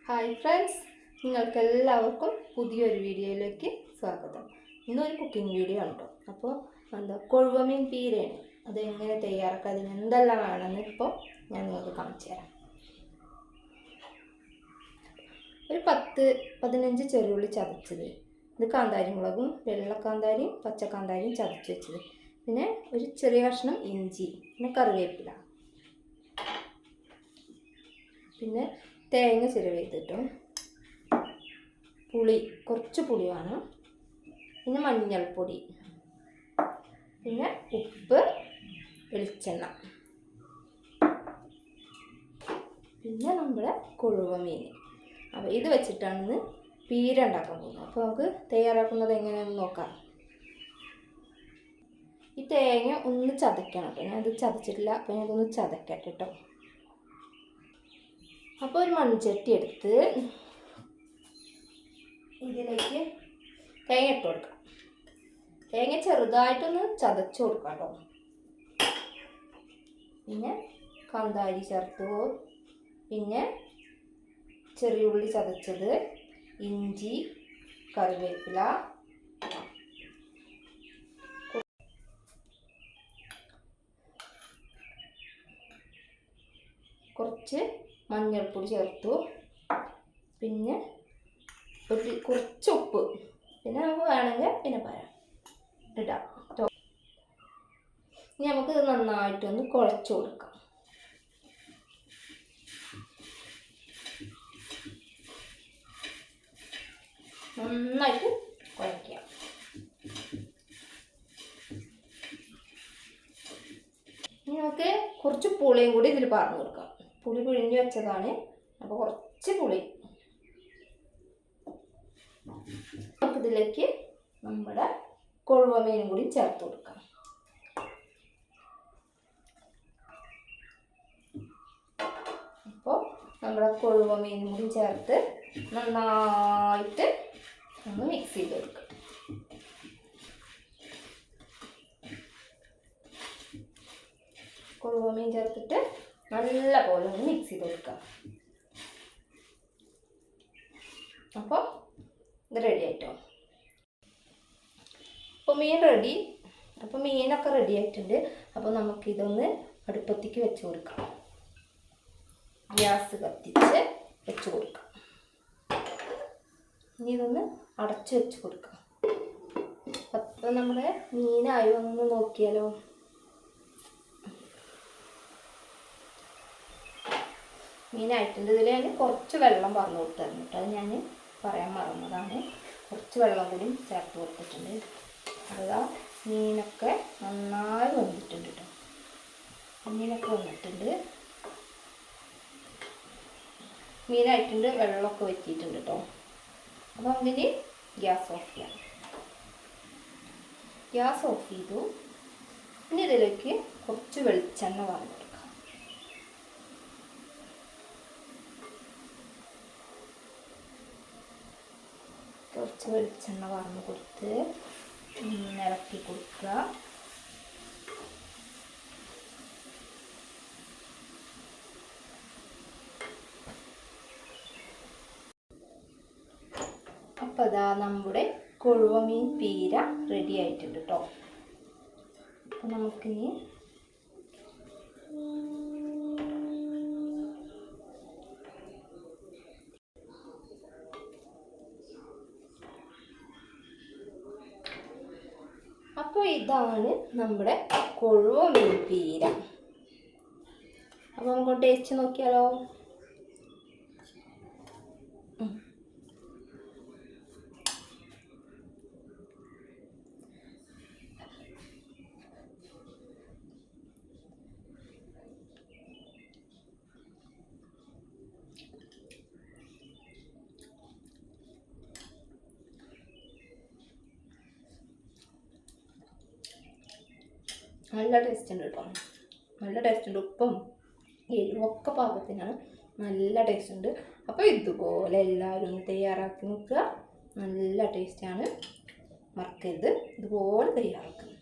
Hi friends, നിങ്ങൾക്കെല്ലാവർക്കും പുതിയൊരു വീഡിയോയിലേക്ക് സ്വാഗതം. ഇന്നൊരു കുക്കിംഗ് വീഡിയോ ആണ് കേട്ടോ. അപ്പോൾ കൊഴുവമീൻ പീരയാണ്. അതെങ്ങനെ തയ്യാറാക്കുക, അതിന് എന്തെല്ലാം വേണമെന്ന് ഇപ്പോൾ ഞാൻ നിങ്ങൾക്ക് കാണിച്ചു തരാം. ഒരു 10-15 ചെറുള്ളി ചതച്ചത്, ഇത് കാന്താരി മുളകും വെള്ളക്കാന്താരിയും പച്ചക്കാന്താരിയും ചതച്ച് വെച്ചത്, പിന്നെ ഒരു ചെറിയ കഷ്ണം ഇഞ്ചി, പിന്നെ കറിവേപ്പില, പിന്നെ തേങ്ങ ചിരവിട്ടിട്ടും, പുളി, കുറച്ച് പുളി വേണം, പിന്നെ മഞ്ഞൾപ്പൊടി, പിന്നെ ഉപ്പ്, വെളിച്ചെണ്ണ, പിന്നെ നമ്മുടെ കൊഴുവമീൻ. അപ്പോൾ ഇത് വെച്ചിട്ടാണ് പീര ഉണ്ടാക്കാൻ പോകുന്നത്. അപ്പോൾ നമുക്ക് തയ്യാറാക്കുന്നത് എങ്ങനെയാണെന്ന് നോക്കാം. ഈ തേങ്ങ ഒന്ന് ചതയ്ക്കണം കേട്ടോ. ഞാനത് ചതച്ചിട്ടില്ല, അപ്പോൾ ഞാനതൊന്ന് ചതക്കട്ടെ കേട്ടോ. അപ്പോൾ ഒരു മൺചട്ടി എടുത്ത് ഇതിലേക്ക് തേങ്ങ ഇട്ട് കൊടുക്കാം. തേങ്ങ ചെറുതായിട്ടൊന്ന് ചതച്ച് കൊടുക്കാം കേട്ടോ. പിന്നെ കാന്താരി ചേർത്തു, പിന്നെ ചെറിയ ഉള്ളി ചതച്ചത്, ഇഞ്ചി, കറിവേപ്പില, കുറച്ച് മഞ്ഞൾപ്പൊടി ചേർത്തു, പിന്നെ കുറച്ച് ഉപ്പ്, പിന്നെ നമുക്ക് വേണമെങ്കിൽ പിന്നെ ഇടാം. ഇനി നമുക്ക് ഇത് നന്നായിട്ടൊന്ന് കുഴച്ച് കൊടുക്കാം. നന്നായിട്ട് കുഴയ്ക്കാം. ഇനി നമുക്ക് കുറച്ച് പുളിയും കൂടി ഇതിൽ പറഞ്ഞു കൊടുക്കാം. പുളി പിഴിഞ്ഞ് വെച്ചതാണ്, അപ്പോൾ കുറച്ച് പുളി. നമുക്കിതിലേക്ക് നമ്മുടെ കൊഴുവമീനും കൂടി ചേർത്ത് കൊടുക്കാം. അപ്പോൾ നമ്മുടെ കൊഴുവമീനും കൂടി ചേർത്ത് നന്നായിട്ട് ഒന്ന് മിക്സ് ചെയ്ത് കൊടുക്കാം. കൊഴുവമീൻ ചേർത്തിട്ട് നല്ല പോലെ ഒന്ന് മിക്സ് ചെയ്ത് കൊടുക്കാം. അപ്പോൾ ഇത് റെഡി ആയിട്ടോ. അപ്പോൾ മീൻ റെഡി. അപ്പോൾ മീനൊക്കെ റെഡി ആയിട്ടുണ്ട്. അപ്പോൾ നമുക്കിതൊന്ന് അടുപ്പത്തേക്ക് വെച്ച് കൊടുക്കാം. ഗ്യാസ് കത്തിച്ച് വെച്ച് കൊടുക്കാം. ഇനി ഇതൊന്ന് അടച്ച് വെച്ച് കൊടുക്കാം. അപ്പോൾ നമ്മുടെ മീനായോ ഒന്ന് നോക്കിയാലോ. മീനായിട്ടുണ്ട്. ഇതിൽ ഞാൻ കുറച്ച് വെള്ളം പറഞ്ഞു കൊടുത്തായിരുന്നു കേട്ടോ. അത് ഞാൻ പറയാൻ മറന്നതാണ്. കുറച്ച് വെള്ളം കൂടി ചേർത്ത് കൊടുത്തിട്ടുണ്ട്. അതാ മീനൊക്കെ നന്നായി വന്നിട്ടുണ്ട് കേട്ടോ. മീനൊക്കെ വന്നിട്ടുണ്ട്. മീനായിട്ടുണ്ട്, വെള്ളമൊക്കെ വറ്റിയിട്ടുണ്ട് കേട്ടോ. അപ്പോൾ നമുക്കിനി ഗ്യാസ് ഓഫ് ചെയ്യാം. ഗ്യാസ് ഓഫ് ചെയ്തു. ഇനി ഇതിലേക്ക് കുറച്ച് വെളിച്ചെണ്ണ പറഞ്ഞു കൊടുക്കാം. കുറച്ച് വെളിച്ചെണ്ണ വാർന്ന് കൊടുത്ത് ഇളക്കി കൊടുക്കുക. അപ്പോൾ അതാ നമ്മുടെ കൊഴുവമീൻ പീര റെഡി ആയിട്ടുണ്ട് കേട്ടോ. അപ്പോൾ നമുക്കിനി അപ്പോൾ ഇതാണ് നമ്മുടെ കൊഴുവമീൻ പീര. അപ്പോൾ നമുക്ക് ടേസ്റ്റ് നോക്കിയാലോ. നല്ല ടേസ്റ്റ് ഉണ്ട് കേട്ടോ. നല്ല ടേസ്റ്റ് ഉണ്ട്. ഉപ്പും എരിവൊക്കെ പാകത്തിനാണ്. നല്ല ടേസ്റ്റ് ഉണ്ട്. അപ്പോൾ ഇതുപോലെ എല്ലാവരും ഒന്ന് തയ്യാറാക്കി നോക്കുക. നല്ല ടേസ്റ്റാണ്. മറക്കരുത്, ഇതുപോലെ തയ്യാറാക്കുക.